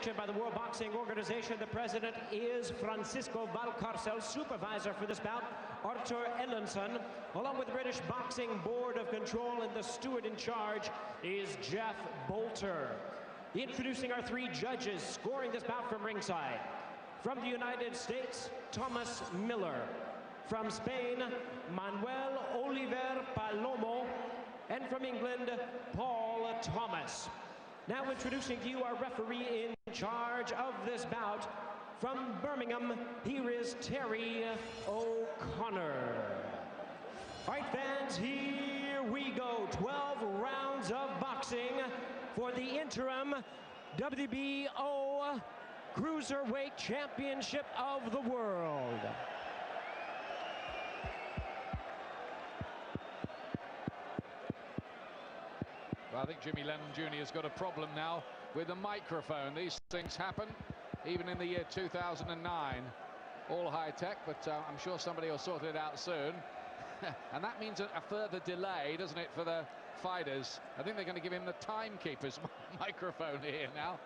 sanctioned by the World Boxing Organization. The president is Francisco Valcarcel. Supervisor for this bout, Arthur Ellenson, along with the British Boxing Board of Control, and the steward in charge is Jeff Bolter. Introducing our three judges scoring this bout from ringside. From the United States, Thomas Miller. From Spain, Manuel Oliver Palomo. And from England, Paul Thomas. Now introducing to you our referee in charge of this bout. From Birmingham, here is Terry O'Connor. All right, fans, here we go. 12 rounds of boxing for the interim WBO Cruiserweight Championship of the World. Well, I think Jimmy Lennon Jr. has got a problem now with the microphone. These things happen even in the year 2009. All high tech, but I'm sure somebody will sort it out soon. And that means a further delay, doesn't it, for the fighters? I think they're going to give him the timekeeper's microphone here now.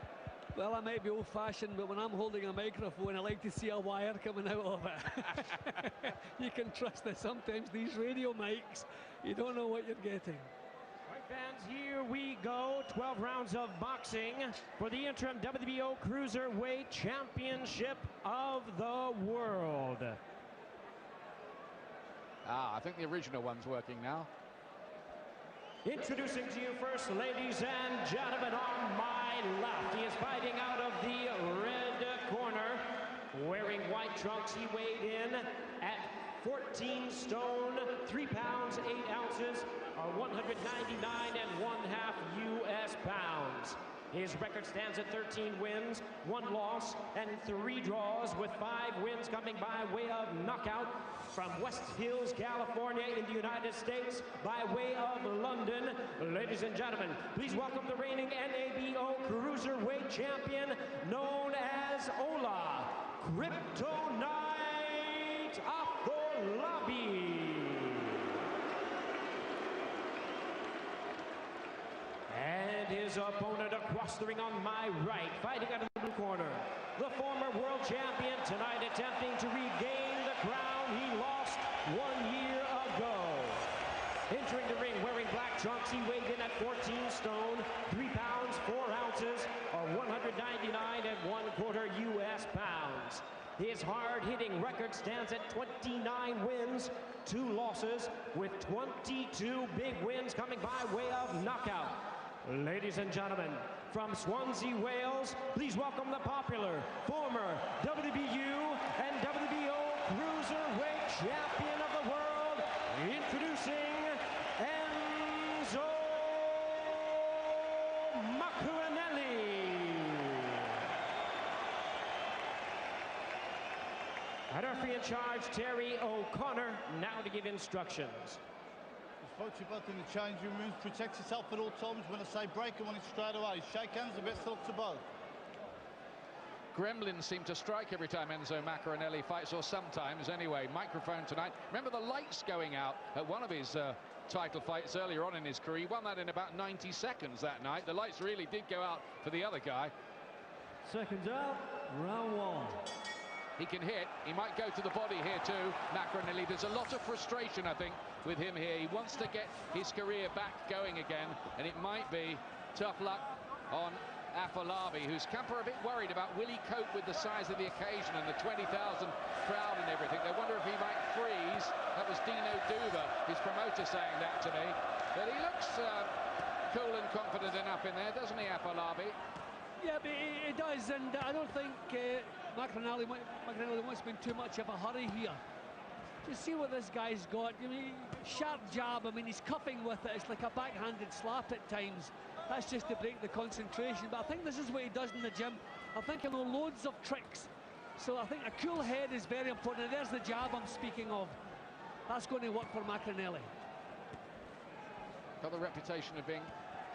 Well, I might be old-fashioned, but when I'm holding a microphone, I like to see a wire coming out of it. You can trust that sometimes these radio mics, you don't know what you're getting. Fans, here we go. 12 rounds of boxing for the interim WBO Cruiserweight Championship of the World. I think the original one's working now. Introducing to you first, ladies and gentlemen, on my left, he is fighting out of the red corner, wearing white trunks. He weighed in at 14 stone, 3 pounds, 8 ounces, or 199.5 US pounds. His record stands at 13 wins, 1 loss, and 3 draws, with 5 wins coming by way of knockout from West Hills, California in the United States, by way of London. Ladies and gentlemen, please welcome the reigning NABO Cruiserweight champion, known as Ola Kryptonite Afolabi. And his opponent across the ring on my right, fighting out of the blue corner, the former world champion, tonight attempting to regain the crown he lost 1 year ago. Entering the ring wearing black trunks, he weighed in at 14 stone, 3 pounds, 4 ounces, or 199.25 US pounds. His hard-hitting record stands at 29 wins, 2 losses, with 22 big wins coming by way of knockout. Ladies and gentlemen, from Swansea, Wales, please welcome the popular former WBU and WBO Cruiserweight Champion of the World, introducing Enzo Maccarinelli. And our referee in charge, Terry O'Connor, now to give instructions. Spoke to you both in the changing rooms. Protect yourself at all times. When I say break, I want it straight away. Shake hands, a bit stuck to both. Gremlins seem to strike every time Enzo Maccarinelli fights, or sometimes anyway. Microphone tonight. Remember the lights going out at one of his title fights earlier on in his career. He won that in about 90 seconds that night. The lights really did go out for the other guy. Seconds out, round 1. He can hit. He might go to the body here too, Maccarinelli. There's a lot of frustration, I think, with him here. He wants to get his career back going again, and it might be tough luck on Afolabi, whose camp are a bit worried about will he cope with the size of the occasion and the 20,000 crowd and everything. They wonder if he might freeze. That was Dino Duva, his promoter, saying that to me. But he looks cool and confident enough in there, doesn't he, Afolabi? Yeah, but he does, and I don't think Maccarinelli wants to be in too much of a hurry here. Just see what this guy's got. I mean, sharp jab. I mean, he's cuffing with it. It's like a backhanded slap at times. That's just to break the concentration. But I think this is what he does in the gym. I think he'll know loads of tricks. So I think a cool head is very important. And there's the jab I'm speaking of. That's going to work for Maccarinelli. Got the reputation of being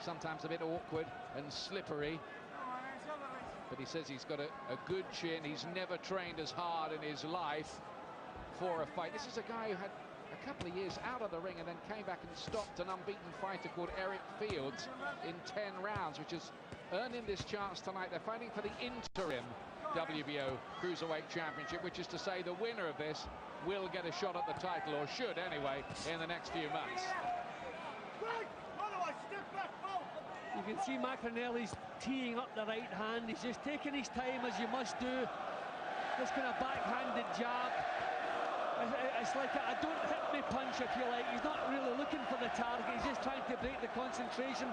sometimes a bit awkward and slippery. But he says he's got a good chin. He's never trained as hard in his life for a fight. This is a guy who had a couple of years out of the ring and then came back and stopped an unbeaten fighter called Eric Fields in 10 rounds, which is earning this chance tonight. They're fighting for the interim WBO Cruiserweight Championship, which is to say the winner of this will get a shot at the title, or should anyway, in the next few months. You can see Maccarinelli's teeing up the right hand. He's just taking his time, as you must do. This kind of backhanded jab. It's like a don't hit me punch, if you like. He's not really looking for the target. He's just trying to break the concentration.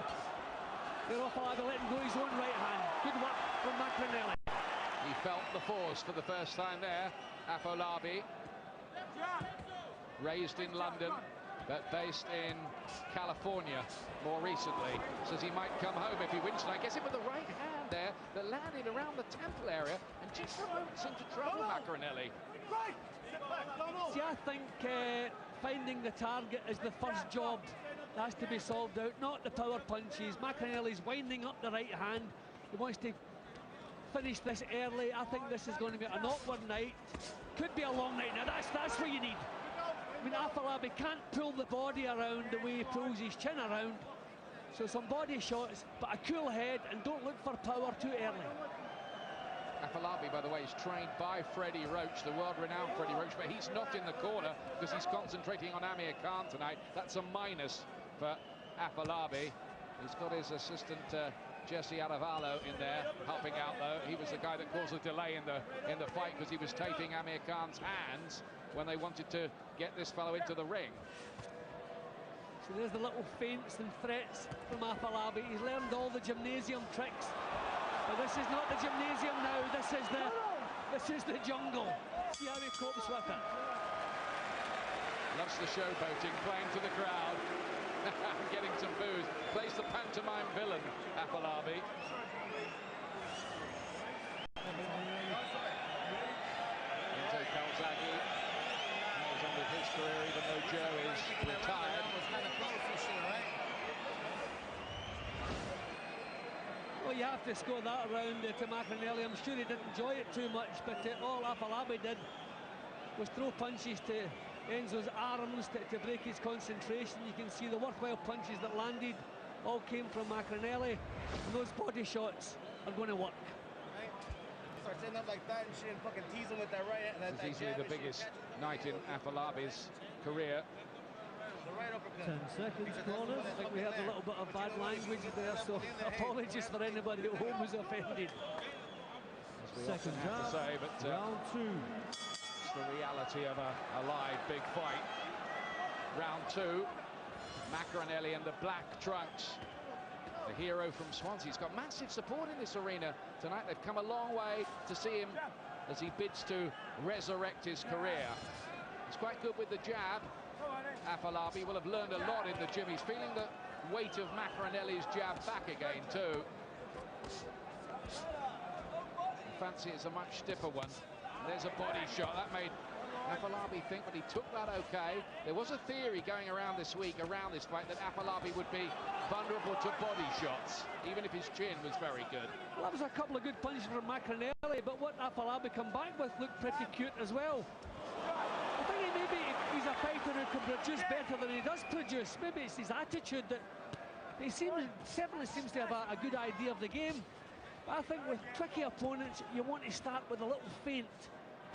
They're Afolabi letting go his own right hand. Good work from Maccarinelli. He felt the force for the first time there. Afolabi, raised in London, but based in California more recently, says he might come home if he wins tonight. Gets it with the right hand there that landed around the temple area and just for a moment seemed to trouble Maccarinelli. See, I think finding the target is the first job that has to be solved out, not the power punches. Maccarinelli's winding up the right hand. He wants to finish this early. I think this is going to be an awkward night. Could be a long night. Now that's what you need. I mean, Afolabi can't pull the body around the way he pulls his chin around. So some body shots, but a cool head, and don't look for power too early. Afolabi, by the way, is trained by Freddie Roach, the world-renowned Freddie Roach, but he's not in the corner because he's concentrating on Amir Khan tonight. That's a minus for Afolabi. He's got his assistant Jesse Aravalo in there helping out, though. He was the guy that caused the delay in the fight because he was taping Amir Khan's hands when they wanted to get this fellow into the ring. So there's the little feints and threats from Afolabi. He's learned all the gymnasium tricks, but this is not the gymnasium now. This is the jungle. See how he copes with it. Loves the showboating, playing to the crowd. Getting some booze. Plays the pantomime villain, Afolabi. Enzo Calzaghe goes on with his career, even though Joe is retired. Well, you have to score that around to Maccarinelli. I'm sure he didn't enjoy it too much, but all Afolabi did was throw punches to Enzo's arms to break his concentration. You can see the worthwhile punches that landed all came from Maccarinelli, and those body shots are going to work. Start setting up like that and shit and fucking tease him with that right hand. It's easily the biggest night in Afolabi's career. 10 seconds, corners. I think we had a little bit of bad language there, so apologies for anybody at home who's offended. Second have to say, but round 2. it's the reality of a live big fight. Round 2, Maccarinelli and the black trunks. The hero from Swansea. He's got massive support in this arena tonight. They've come a long way to see him as he bids to resurrect his career. He's quite good with the jab. Afolabi will have learned a lot in the gym. He's feeling the weight of Maccarinelli's jab back again too. Fancy it's a much stiffer one. There's a body shot that made Afolabi think, but he took that okay. There was a theory going around this week, around this fight, that Afolabi would be vulnerable to body shots, even if his chin was very good. Well, that was a couple of good punches from Maccarinelli, but what Afolabi come back with looked pretty cute as well. I think maybe he's a fighter who can produce better than he does produce. Maybe it's his attitude that he certainly seems to have a good idea of the game. But I think with tricky opponents, you want to start with a little feint.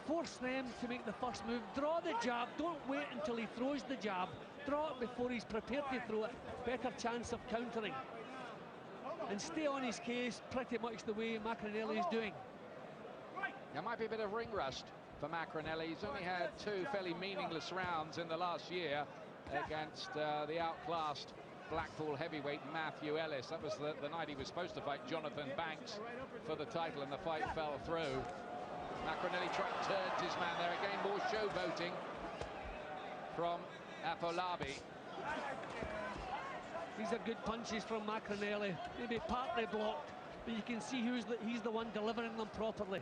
Force them to make the first move. Draw the jab. Don't wait until he throws the jab. Draw it before he's prepared to throw it. Better chance of countering. And stay on his case pretty much the way Maccarinelli is doing. There might be a bit of ring rust for Maccarinelli. He's only had 2 fairly meaningless rounds in the last year against the outclassed Blackpool heavyweight Matthew Ellis. That was the night he was supposed to fight Jonathan Banks for the title, and the fight fell through. Maccarinelli turns his man there again. More showboating from Afolabi. These are good punches from Maccarinelli. Maybe partly blocked, but you can see he's the one delivering them properly.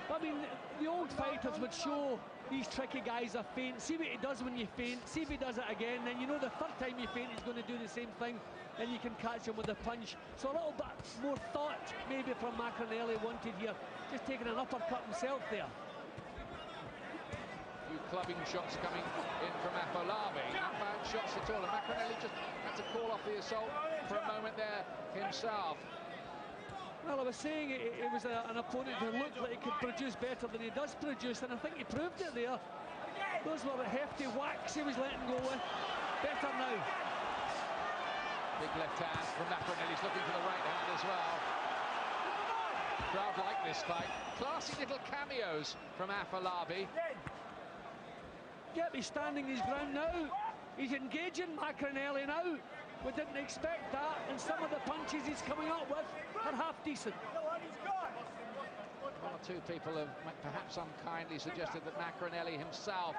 But I mean, the old fighters would show these tricky guys a feint. See what he does when you feint. See if he does it again. Then you know the third time you feint, he's going to do the same thing. Then you can catch him with a punch. So a little bit more thought maybe from Maccarinelli wanted here. Just taking an uppercut himself there. few clubbing shots coming in from Afolabi. Not bad shots at all. And Maccarinelli just had to call off the assault for a moment there himself. Well, I was saying it was an opponent who looked like he could produce better than he does produce, and I think he proved it there. Those were the hefty whacks he was letting go with. Better now. Big left hand from Maccarinelli. He's looking for the right hand as well. Crowd like this fight. Classy little cameos from Afolabi. Yep, he's standing his ground now. He's engaging Maccarinelli now. We didn't expect that, and some of the punches he's coming up with are half decent. One or two people have perhaps unkindly suggested that Maccarinelli himself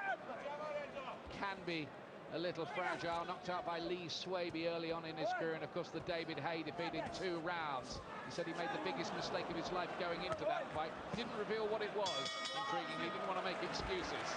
can be a little fragile, knocked out by Lee Swaby early on in his career, and of course the David Haye defeat in 2 rounds. He said he made the biggest mistake of his life going into that fight. Didn't reveal what it was, intriguingly, didn't want to make excuses.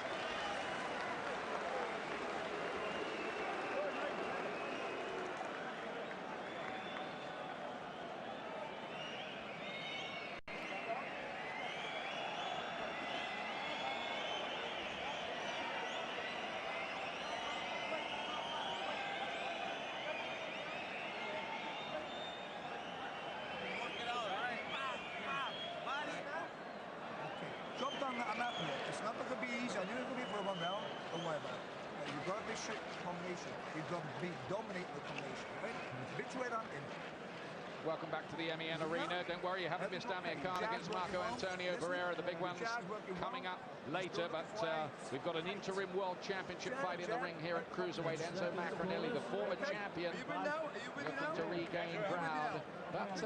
Job done that I'm happy. It's not going to be easy. I knew it was going to be for 1 round. Don't worry about it. You've got to be shit combination. You've got to be dominating the combination, right? Big way down in. Welcome back to the MEN Arena. Don't worry, you haven't missed Amir Khan against Marco Antonio Barrera. The big one's coming up later, but we've got an interim World Championship fight in the ring here at Cruiserweight. Enzo Maccarinelli, the former champion, looking to regain ground. But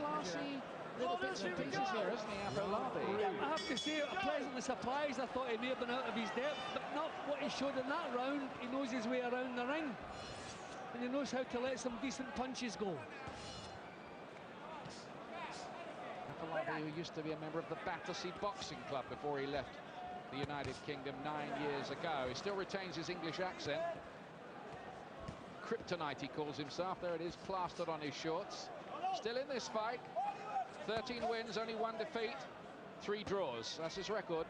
classy little bits and pieces here, isn't he, Afolabi? I have to say, I'm pleasantly surprised. I thought he may have been out of his depth, but not what he showed in that round. He knows his way around the ring, and he knows how to let some decent punches go. Afolabi, who used to be a member of the Battersea Boxing Club before he left the United Kingdom 9 years ago. He still retains his English accent. Kryptonite, he calls himself. There it is, plastered on his shorts. Still in this fight. 13 wins, only 1 defeat, 3 draws. That's his record.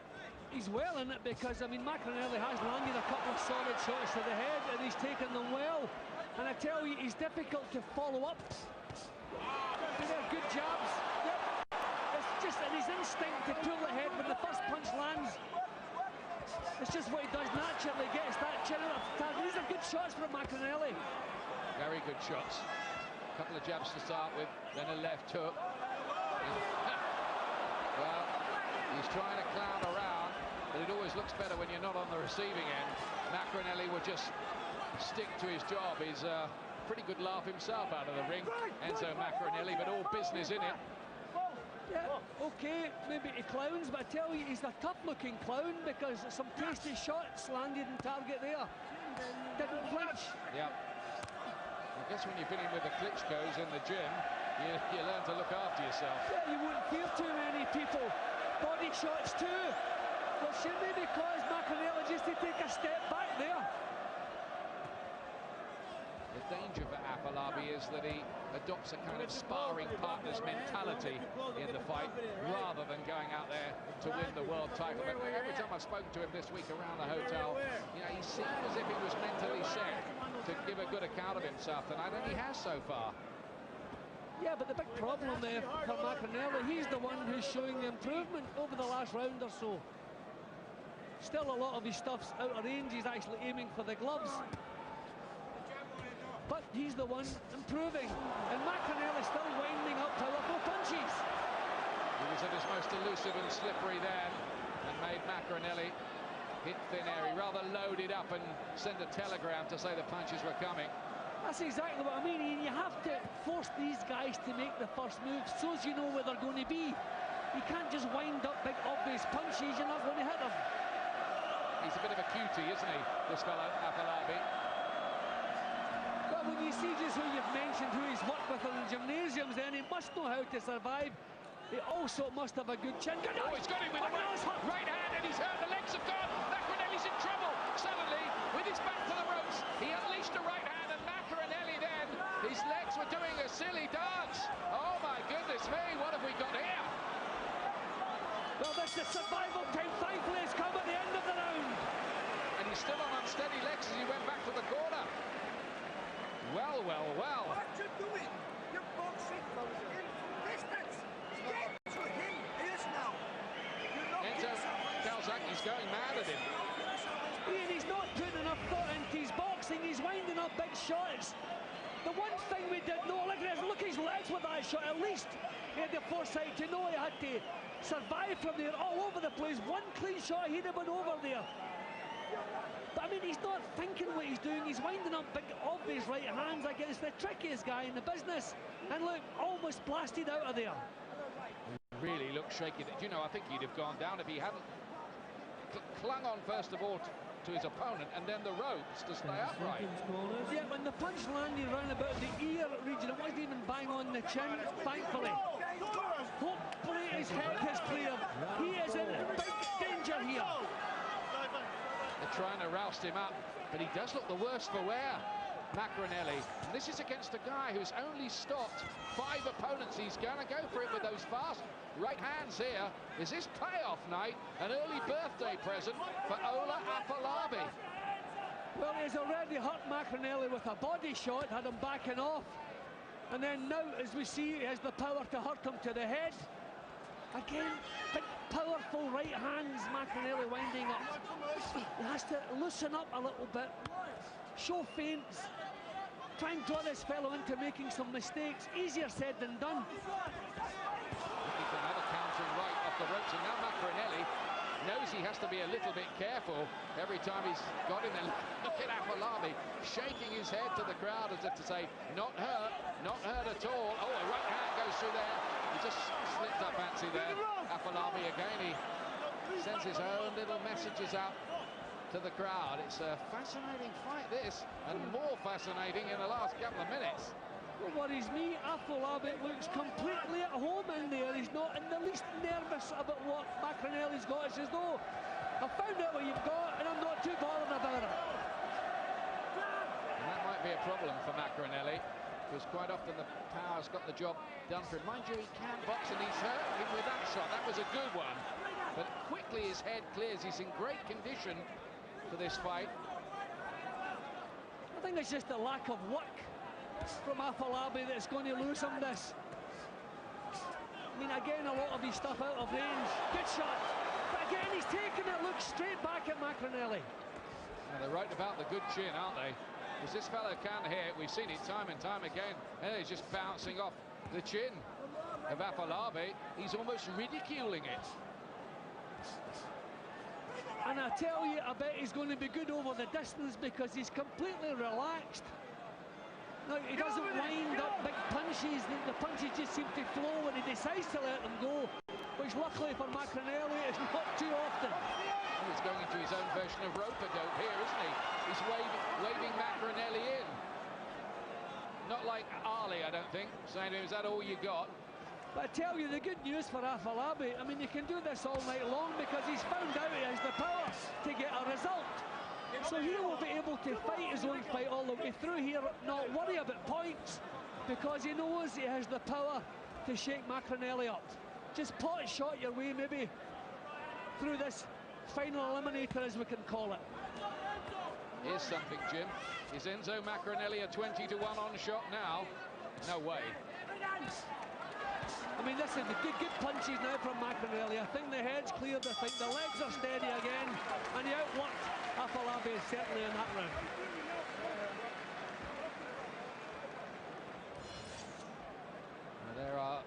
He's well in it because, I mean, Maccarinelli has landed a couple of solid shots to the head and he's taken them well. And I tell you, he's difficult to follow up. They're good jabs. Yep. It's just in his instinct to pull the head when the first punch lands. It's just what he does naturally, gets that chin out of the tag. These are good shots from Maccarinelli. Very good shots. A couple of jabs to start with, then a left hook. Well, he's trying to clown around, but it always looks better when you're not on the receiving end. Maccarinelli will just stick to his job. He's a pretty good laugh himself out of the ring, Enzo Maccarinelli, but all business in it. Yeah, okay, maybe he clowns, but I tell you, he's a tough-looking clown because some tasty shots landed in target there. Didn't flinch. Yeah. I guess when you've been in with the Klitschko's in the gym, you learn to look after yourself. Yeah, you wouldn't fear too many people. Body shots too. But should maybe cause Maccarinelli just to take a step back there. The danger for Afolabi is that he adopts a kind of sparring partner's mentality in the fight rather than going out there to win the world title. But every time I've spoken to him this week around the hotel, you know, he seemed as if he was mentally set to give a good account of himself tonight, and he has so far. Yeah, but the big problem there for Maccarinelli, he's the one who's showing the improvement over the last round or so. Still a lot of his stuff's out of range. He's actually aiming for the gloves. But he's the one improving. And Maccarinelli's still winding up powerful punches. He was at his most elusive and slippery then and made Maccarinelli hit thin air. He rather loaded up and sent a telegram to say the punches were coming. That's exactly what I mean. You have to force these guys to make the first move so as you know where they're going to be. You can't just wind up big obvious punches, you're not going to hit them. He's a bit of a cutie, isn't he, this fellow Afolabi? But when you see just who you've mentioned, who he's worked with in the gymnasiums, then he must know how to survive. He also must have a good chin. Oh, he's got him with the right hand, and he's hurt. The legs have gone. Maccarinelli's in trouble. Suddenly, with his back to the ropes, he unleashed a right hand, and Maccarinelli then, his legs were doing a silly dance. Oh my goodness me, what have we got here? Well, this is survival time. Thankfully, it's come at the end of the round. And he's still on unsteady legs as he went back to the corner. Well, well, well. What you doing? You're boxing from distance. Get to him. It is now. You're not Enzo Maccarinelli's going mad at him. Ian, he's not putting enough thought into his boxing. He's winding up big shots. The one thing we didn't know, look at his legs with that shot. At least he had the foresight to know he had to survive from there all over the place. One clean shot, he'd have been over there. But I mean, he's not thinking what he's doing. He's winding up big, obvious right hands against the trickiest guy in the business. And look, almost blasted out of there. Really looked shaky. Do you know, I think he'd have gone down if he hadn't clung on first of all to his opponent and then the ropes to stay upright. Yeah, when the punch landed round about the ear region, it wasn't even bang on the chin, thankfully. Hopefully his head has cleared. He is in big danger here. They're trying to roust him up, but he does look the worse for wear, Maccarinelli. And this is against a guy who's only stopped 5 opponents. He's going to go for it with those fast right hands here. Is this payoff night an early birthday present for Ola Afolabi? Well, he's already hurt Maccarinelli with a body shot, had him backing off. And then now, as we see, he has the power to hurt him to the head. Again, big, powerful right hands, Maccarinelli winding up. He has to loosen up a little bit, show feints, try and draw this fellow into making some mistakes. Easier said than done. Looking for another countering right off the ropes, and now Maccarinelli knows he has to be a little bit careful every time he's got him. And look at Afolabi shaking his head to the crowd as if to say, not hurt at all. Oh, a right hand goes through there. He just slipped up fancy there. Afolabi again, he sends his own little messages out to the crowd. It's a fascinating fight, this, and more fascinating in the last couple of minutes. What worries me, Afolabi looks completely at home in there. He's not in the least nervous about what Maccarinelli's got. He says, no, I found out what you've got and I'm not too bothered about it. And that might be a problem for Maccarinelli, because quite often the power's got the job done for him. Mind you, he can box, and he's hurt him with that shot. That was a good one. But quickly his head clears. He's in great condition for this fight. I think it's just a lack of luck from Afolabi that's going to lose him this. I mean, again, a lot of his stuff out of range. Good shot. But again, he's taking it, looks straight back at Maccarinelli. Now, they're right about the good chin, aren't they? Because this fellow can hit. We've seen it time and time again. And he's just bouncing off the chin of Afolabi. He's almost ridiculing it. And I tell you, I bet he's going to be good over the distance because he's completely relaxed. Now, he doesn't wind up big punches. The punches just seem to flow when he decides to let them go, which luckily for Maccarinelli is not too often. And he's going into his own version of rope-a-dope here, isn't he? He's waving Maccarinelli in. Not like Ali, I don't think, saying to him, is that all you got? But I tell you, the good news for Afolabi, I mean, he can do this all night long because he's found out he has the power to get a result. So he will be able to fight his own fight all the way through here, not worry about points, because he knows he has the power to shake Maccarinelli up. Just pot shot your way, maybe, through this final eliminator, as we can call it. Here's something, Jim. Is Enzo Maccarinelli a 20-to-1 on shot now? No way. I mean, this is the good punches now from Maccarinelli. I think the head's cleared, I think the legs are steady again, and he outworked Afolabi certainly in that round. There are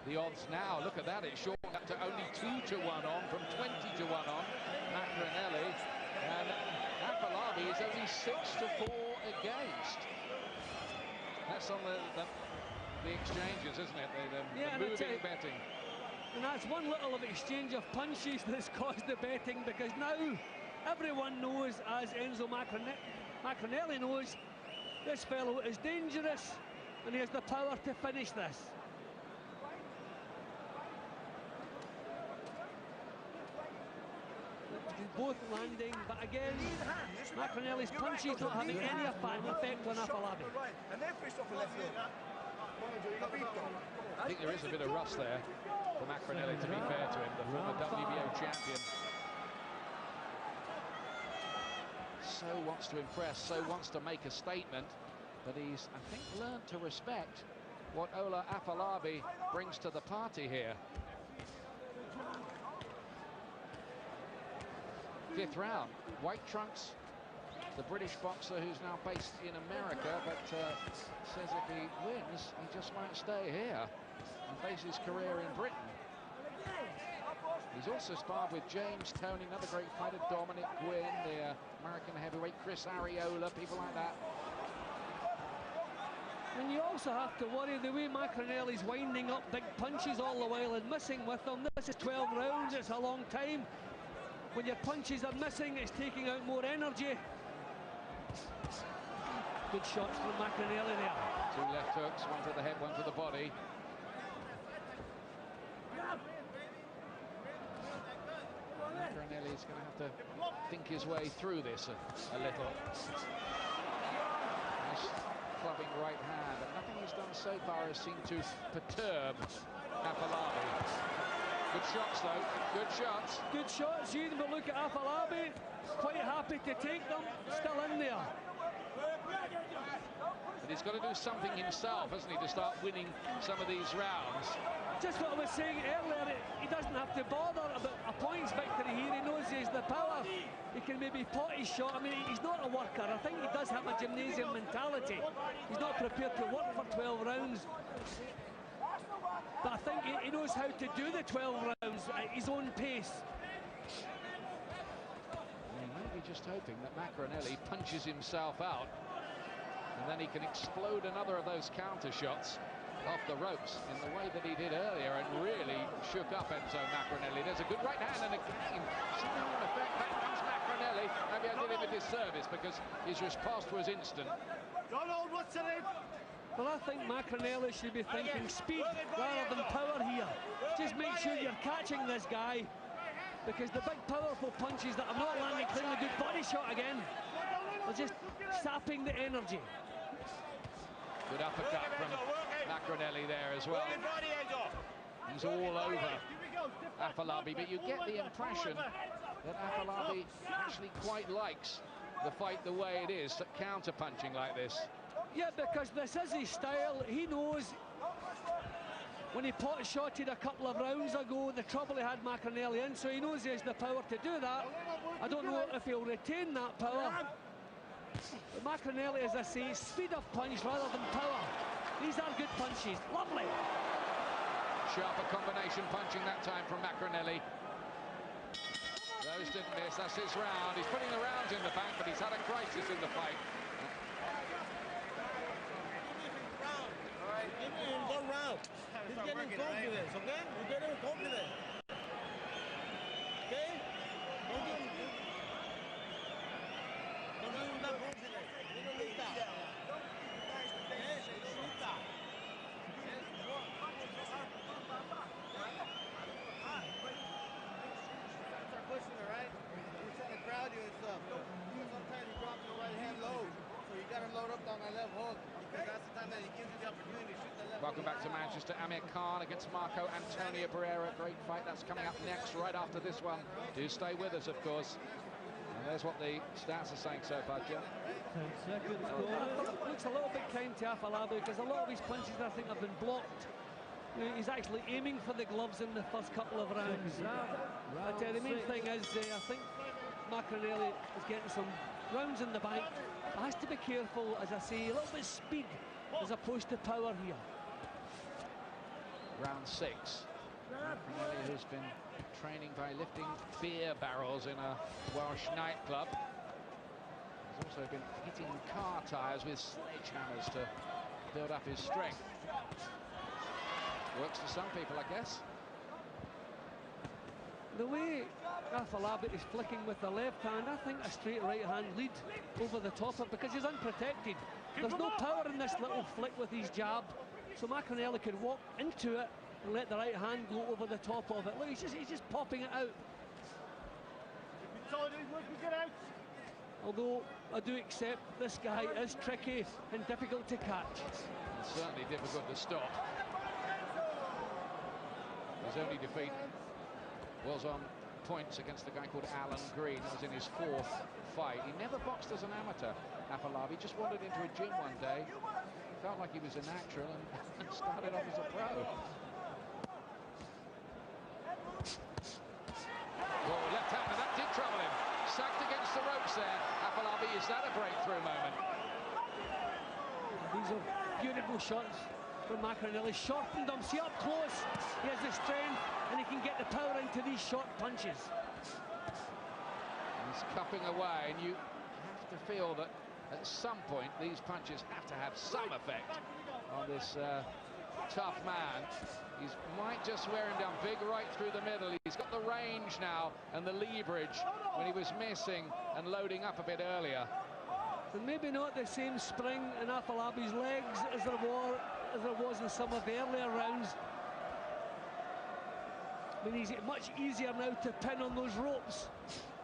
the odds now. Look at that, it's shortened up to only 2-to-1 on from 20-to-1 on Maccarinelli, and Afolabi is only 6-to-4 against. That's on the exchanges, isn't it? The moving betting. And that's one little of exchange of punches that's caused the betting, because now everyone knows, as Enzo Maccarinelli knows, this fellow is dangerous and he has the power to finish this. Both landing, but again, Maccarinelli's punches not having any effect on Afolabi. And then fish off the left hook. I think there is a bit of rust there for Maccarinelli, to be fair to him, the former WBO champion. So wants to impress, so wants to make a statement, but he's, I think, learned to respect what Ola Afolabi brings to the party here. 5th round, White Trunks, the British boxer who's now based in America, but says if he wins, he just might stay here and face his career in Britain. He's also sparred with James Toney, another great fighter, Dominic Gwynn, the American heavyweight, Chris Arreola, people like that. And you also have to worry the way Maccarinelli's winding up big punches all the while and missing with them. This is 12 rounds, it's a long time. When your punches are missing, it's taking out more energy. Good shots from Maccarinelli there. 2 left hooks, one to the head, one to the body. Maccarinelli's going to have to think his way through this a little. Nice clubbing right hand, but nothing he's done so far has seemed to perturb Afolabi. Good shots, though. Good shots. Good shots, Ewan, but look at Afolabi. Quite happy to take them. Still in there. But he's got to do something himself, hasn't he, to start winning some of these rounds. Just what I was saying earlier, he doesn't have to bother about a points victory here. He knows he has the power. He can maybe pot his shot. I mean, he's not a worker. I think he does have a gymnasium mentality. He's not prepared to work for 12 rounds. But I think he knows how to do the 12 rounds at his own pace. He might be just hoping that Maccarinelli punches himself out, and then he can explode another of those counter shots off the ropes in the way that he did earlier and really shook up Enzo Maccarinelli. There's a good right hand, and again, something in effect. Back comes Maccarinelli. Maybe I did him a disservice because his riposte was instant. Donald, what's the name? Well, I think Maccarinelli should be thinking speed rather than power here. Just make sure you're catching this guy, because the big powerful punches that are not landing clearly, good body shot again, are just sapping the energy. Good uppercut from Maccarinelli there as well. He's all over Afolabi, but you get the impression that Afolabi actually quite likes the fight the way it is, counter-punching like this. Yeah, because this is his style. He knows when he pot-shotted a couple of rounds ago, the trouble he had Maccarinelli in, so he knows he has the power to do that. I don't know if he'll retain that power. But Maccarinelli, as I say, speed of punch rather than power. These are good punches. Lovely. Sharper combination punching that time from Maccarinelli. Those didn't miss. That's his round. He's putting the rounds in the bank, but he's had a crisis in the fight. All right, give him 1 round. He's getting confidence, okay? He's getting confidence. Okay? Don't give him that confidence. You don't need that. Yes, you don't need that. Start pushing it, right? He's trying to crowd you and stuff. Sometimes he drops the right hand low. So you got to load up on that left hook, because that's the time that he gives you the opportunity to shoot the left. Welcome back to Manchester. Amir Khan against Marco Antonio Barrera. Great fight. That's coming up next, right after this one. Do stay with us, of course. And there's what the stats are saying so far, Jim. 10 seconds. Looks a little bit kind to Afolabi, because a lot of his punches, I think, have been blocked. You know, he's actually aiming for the gloves in the first couple of rounds. But the main thing is, I think Maccarinelli is getting some rounds in the bank. Has to be careful, as I say, a little bit of speed as opposed to power here. Round 6. Maccarinelli, who's been training by lifting beer barrels in a Welsh nightclub, has also been hitting car tyres with sledgehammers to build up his strength. Works for some people, I guess. The way Afolabi is flicking with the left hand, I think a straight right hand lead over the top of it, because he's unprotected. There's no power in this little flick with his jab, so Maccarinelli could walk into it and let the right hand go over the top of it. Look, he's just popping it out. Although I do accept this guy is tricky and difficult to catch. It's certainly difficult to stop. His only defeat was on points against a guy called Alan Green. That was in his 4th fight. He never boxed as an amateur, Afolabi. Just wandered into a gym one day, felt like he was a natural, and started off as a pro. Oh, left hand, and that did trouble him. Sacked against the ropes there. Afolabi, is that a breakthrough moment? These are beautiful shots from Maccarinelli. Shortened him, see up close. He has the strength and he can get the power into these short punches. He's cupping away, and you have to feel that at some point these punches have to have some effect on this tough man. He might just wear him down big right through the middle. He's got the range now and the leverage when he was missing and loading up a bit earlier. And maybe not the same spring in Afolabi's legs as there was in some of the earlier rounds. I mean, he's much easier now to pin on those ropes,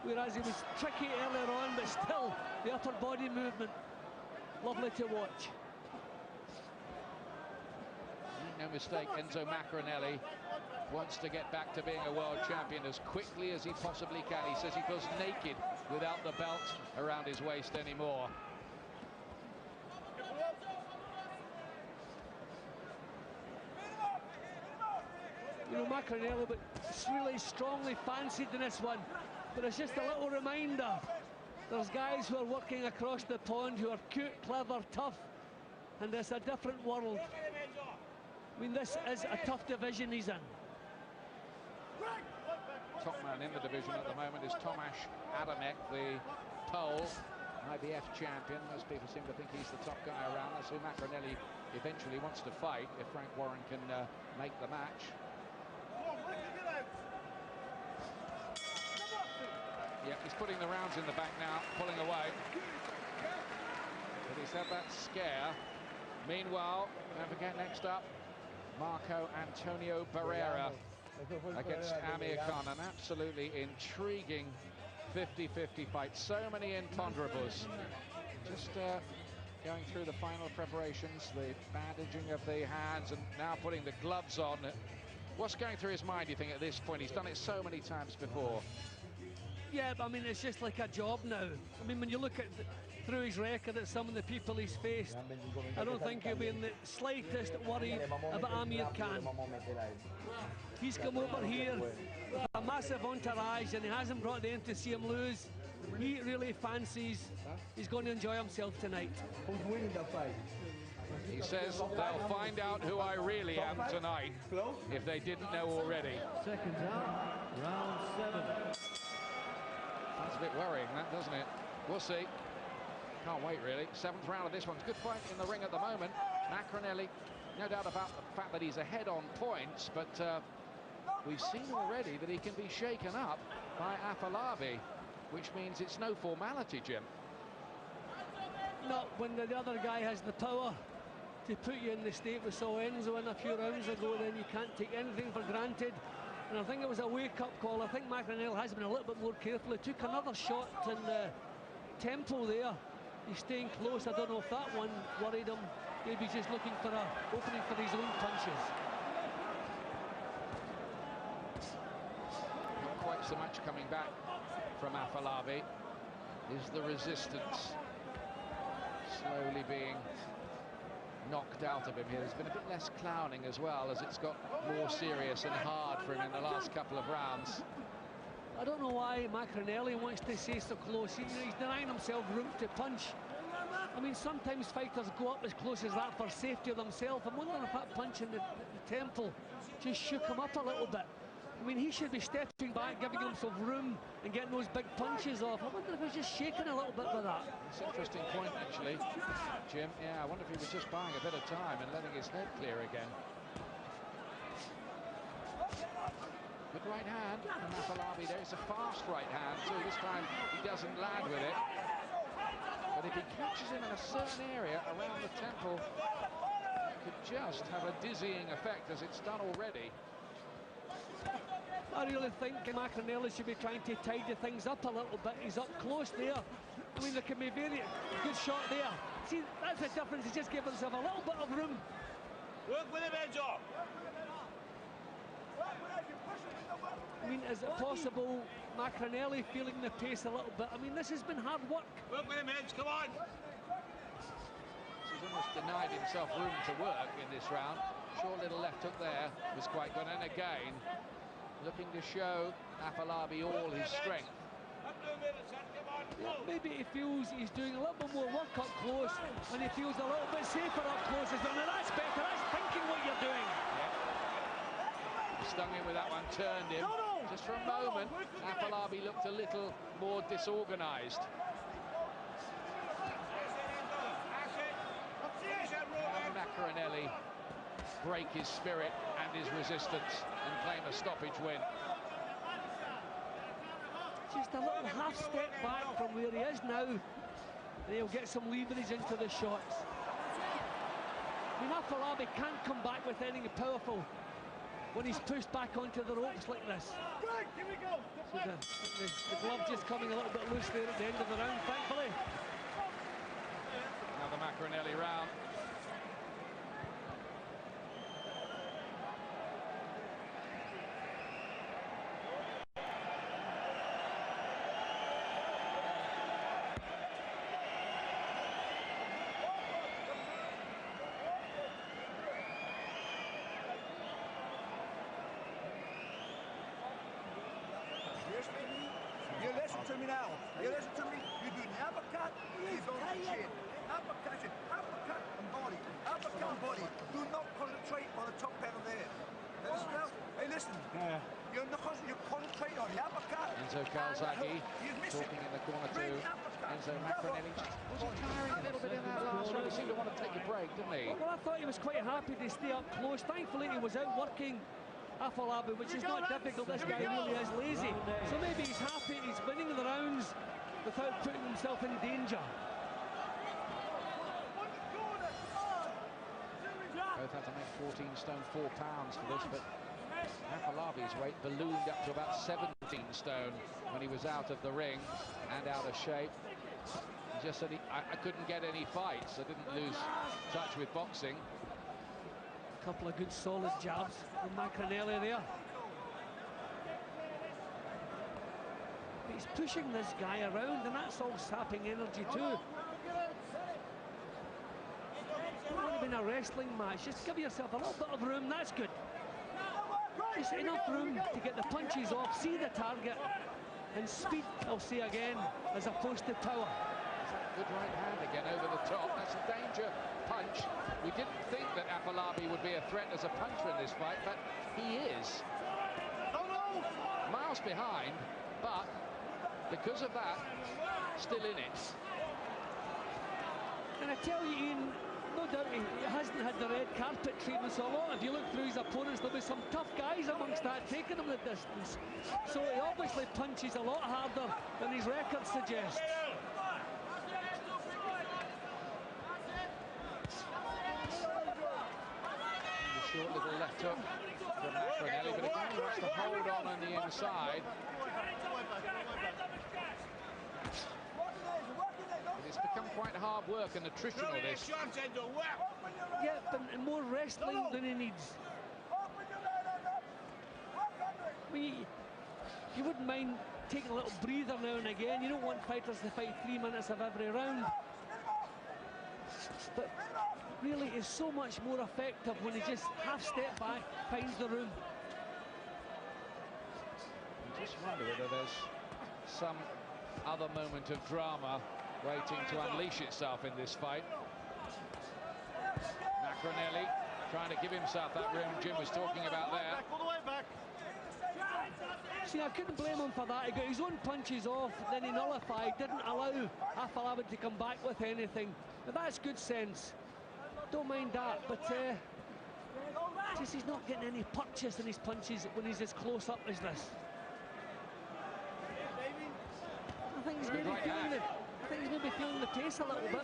whereas he was tricky earlier on, but still the upper body movement, lovely to watch. No mistake, Enzo Maccarinelli wants to get back to being a world champion as quickly as he possibly can. He says he feels naked without the belt around his waist anymore. You know, Maccarinelli, but it's really strongly fancied in this one. But it's just a little reminder. There's guys who are working across the pond who are cute, clever, tough, and it's a different world. I mean, this is a tough division he's in. Top man in the division at the moment is Tomasz Adamek, the Pole IBF champion. Most people seem to think he's the top guy around. That's who Maccarinelli eventually wants to fight if Frank Warren can make the match. Yeah, he's putting the rounds in the back now, pulling away. But he's had that scare. Meanwhile, don't forget, next up, Marco Antonio Barrera against Amir Khan. An absolutely intriguing 50-50 fight. So many imponderables. Just going through the final preparations, the bandaging of the hands, and now putting the gloves on. What's going through his mind, do you think, at this point? He's done it so many times before. Yeah, but I mean, it's just like a job now. I mean, when you look at through his record at some of the people he's faced, I don't think he'll be in the slightest worry about Amir Khan. He's come over here with a massive entourage and he hasn't brought them to see him lose. He really fancies he's going to enjoy himself tonight. Who's winning the fight? He says they'll find out who I really am tonight if they didn't know already. Seconds out, round 7. That's a bit worrying, that, doesn't it? We'll see. Can't wait, really. 7th round of this one. Good fight in the ring at the moment. Maccarinelli, no doubt about the fact that he's ahead on points, but we've seen already that he can be shaken up by Afolabi, which means it's no formality, Jim. Not when the other guy has the power to put you in the state we saw Enzo in a few rounds ago. Then you can't take anything for granted. And I think it was a wake-up call. I think Maccarinelli has been a little bit more careful. He took another shot in the tempo there. He's staying close. I don't know if that one worried him. Maybe he's just looking for an opening for his own punches. Not quite so much coming back from Afolabi. Is the resistance slowly being knocked out of him here? There's been a bit less clowning as well, as it's got more serious and hard for him in the last couple of rounds. I don't know why Maccarinelli wants to stay so close. He's denying himself room to punch. I mean, sometimes fighters go up as close as that for safety of themselves. I'm wondering if that punch in the temple just shook him up a little bit. I mean, he should be stepping back, giving himself room and getting those big punches off. I wonder if he's just shaking a little bit with that. It's an interesting point, actually, Jim. Yeah, I wonder if he was just buying a bit of time and letting his head clear again. Good right hand from Afolabi there. It's a fast right hand too. This time he doesn't land with it. But if he catches him in a certain area around the temple, it could just have a dizzying effect, as it's done already. I really think Maccarinelli should be trying to tidy things up a little bit. He's up close there. I mean, there can be very good shot there. See, that's the difference. He's just giving himself a little bit of room. Work with him, Enzo. I mean, is it possible Maccarinelli feeling the pace a little bit? I mean, this has been hard work. Work with him, Enzo. Come on. He's almost denied himself room to work in this round. Short little left hook there was quite good. And again, looking to show Afolabi all his strength. Yeah, maybe he feels he's doing a little bit more work up close, and he feels a little bit safer up close as well. Now that's better. That's thinking what you're doing. Stung him with that one, turned him. Just for a moment, Afolabi looked a little more disorganised. Can Maccarinelli break his spirit and his resistance and claim a stoppage win? Just a little half step back from where he is now, and he'll get some leverage into the shots. I mean, Afolabi can't come back with anything powerful when he's pushed back onto the ropes like this. Here we go. So the glove just coming a little bit loose there at the end of the round, thankfully. Another Maccarinelli round. You listen to me now. You listen to me. You do the uppercut, he's on the chin. Uppercut and body. Uppercut and body. Do not concentrate on the top panel there. Listen now. Hey, listen. You're concentrating on the uppercut. Enzo Calzaghe talking in the corner to Enzo Maccarinelli. Was he tiring a little bit in that last round? He seemed to want to take a break, didn't he? Well, I thought he was quite happy to stay up close. Thankfully, he was out working Afolabi, which is not difficult. This guy really is lazy. So maybe he's happy he's winning the rounds without putting himself in danger. Both had to make 14 stone 4 pounds for this, but Afolabi's weight ballooned up to about 17 stone when he was out of the ring and out of shape. He just said I couldn't get any fights. I didn't lose touch with boxing. A couple of good solid jabs from Maccarinelli there. He's pushing this guy around, and that's all sapping energy too. It's not been a wrestling match. Just give yourself a little bit of room. That's good. Just enough room to get the punches off, see the target, and speed, I'll say again, as opposed to power. Good right hand again over the top. That's a danger punch. We didn't think that Afolabi would be a threat as a puncher in this fight, but he is. Miles behind, but because of that, still in it. And I tell you, Ian, no doubt he hasn't had the red carpet treatment, so a lot, if you look through his opponents, there'll be some tough guys amongst that taking him the distance. So he obviously punches a lot harder than his record suggests. Short little left hook from Maccarinelli, but again he wants to hold on the inside. It's become quite hard work and attritional, this. Yeah, but more wrestling than he needs. I mean, you wouldn't mind taking a little breather now and again. You don't want fighters to fight 3 minutes of every round. But really is so much more effective when he just half step back, finds the room. I just wonder whether there's some other moment of drama waiting to unleash itself in this fight. Maccarinelli trying to give himself that room Jim was talking about there. All the way back. See, I couldn't blame him for that. He got his own punches off, then he nullified, didn't allow Afolabi to come back with anything. But that's good sense. Don't mind that, but just he's not getting any purchase in his punches when he's as close up as this. I think he's maybe feeling the, feeling the pace a little bit.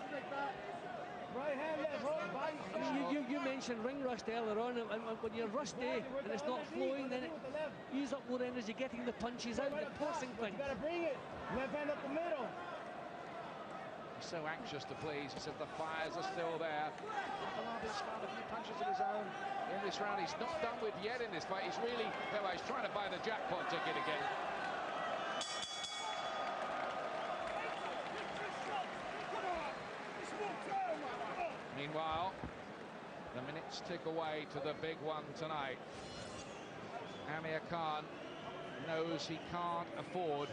Right hand, left hook, body. I mean, you mentioned ring rust earlier on, and when you're rusty and it's not flowing, then it use up more energy getting the punches out, the forcing thing. You gotta bring it. Left hand up the middle. He's so anxious to please. He said the fires are still there. Afolabi's found a few punches of his own in this round. He's not done with yet in this fight. He's really, well, he's trying to buy the jackpot ticket again. Meanwhile, the minutes tick away to the big one tonight. Amir Khan knows he can't afford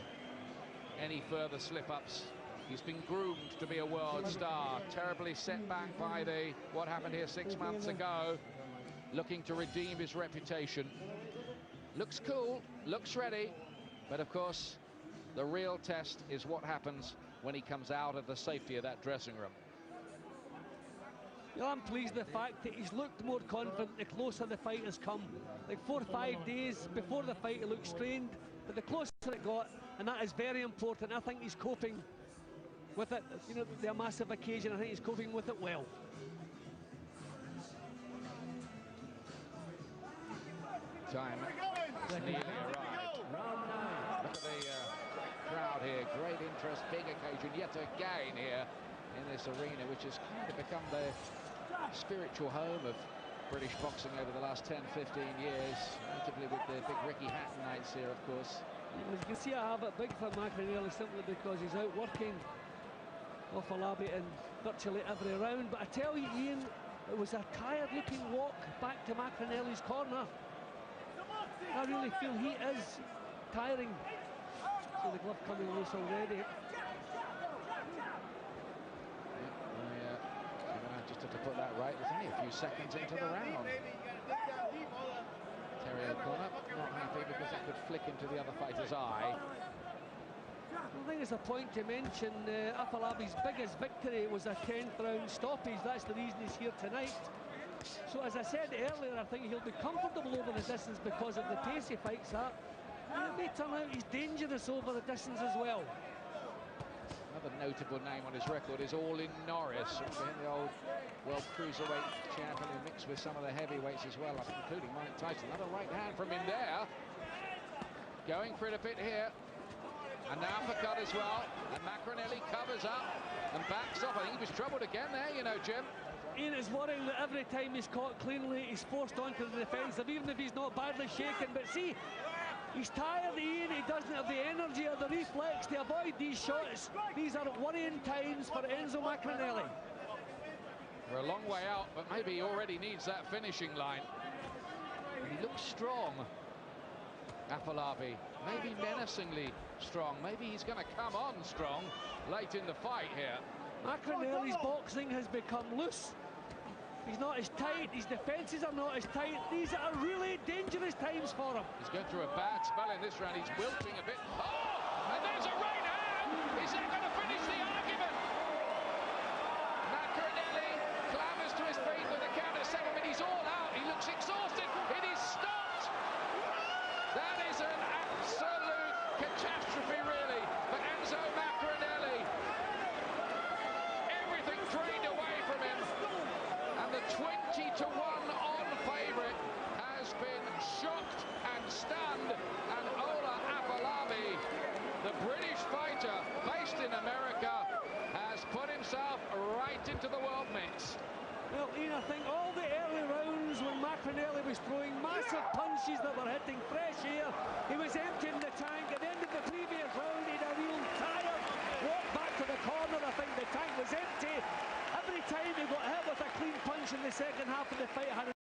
any further slip-ups. He's been groomed to be a world star, terribly set back by what happened here 6 months ago, looking to redeem his reputation. Looks cool, looks ready, but of course, the real test is what happens when he comes out of the safety of that dressing room. Yeah, I'm pleased with the fact that he's looked more confident the closer the fight has come. Like 4 or 5 days before the fight, he looked strained, but the closer it got, and that is very important. I think he's coping with it. You know, the massive occasion, I think he's coping with it well. Time has nearly arrived. Look at the crowd here, great interest, big occasion yet again here in this arena, which has kind of become the spiritual home of British boxing over the last 10-15 years, notably with the big Ricky Hatton nights here, of course. As you can see, I have it big for Maccarinelli simply because he's out working Afolabi in virtually every round. But I tell you, Ian, it was a tired-looking walk back to Maccarinelli's corner. I really feel he is tiring. See the glove coming loose already. Just have to put that right. There's only a few seconds into the round. Terry O'Connor not happy because that could flick into the other fighter's eye. I think it's a point to mention Afolabi's biggest victory was a 10th round stoppage. That's the reason he's here tonight. So as I said earlier, I think he'll be comfortable over the distance because of the pace he fights at. And it may turn out he's dangerous over the distance as well. Another notable name on his record is Olin Norris, the old world cruiserweight champion who mixed with some of the heavyweights as well, including Mike Tyson. Another right hand from him there. Going for it a bit here. And now for cut as well. And Maccarinelli covers up and backs off. I think he was troubled again there, you know, Jim. Ian is worrying that every time he's caught cleanly, he's forced onto the defensive, even if he's not badly shaken. But see, he's tired, Ian. He doesn't have the energy or the reflex to avoid these shots. These are worrying times for Enzo Maccarinelli. We're a long way out, but maybe he already needs that finishing line. And he looks strong, Afolabi. Maybe menacingly strong. Maybe he's going to come on strong late in the fight here. Maccarinelli's boxing has become loose. He's not as tight, his defences are not as tight. These are really dangerous times for him. He's going through a bad spell in this round. He's wilting a bit. Oh! And there's a right hand! Is that going to finish the argument? Maccarinelli clambers to his feet with a count at 7, but he's all out. He looks exhausted. It is stopped! That is an absolute catastrophe, really, for Enzo Maccarinelli. Everything drained away from him. And the 20-1 on favourite has been shocked and stunned. And Ola Afolabi, the British fighter based in America, has put himself right into the world mix. Well, Ian, I think all the early rounds when Maccarinelli was throwing massive punches that were hitting fresh air, he was emptying the tank. At the end of the previous round, he had a real tired walk back to the corner. I think the tank was empty. Every time he got hit with a clean punch in the second half of the fight,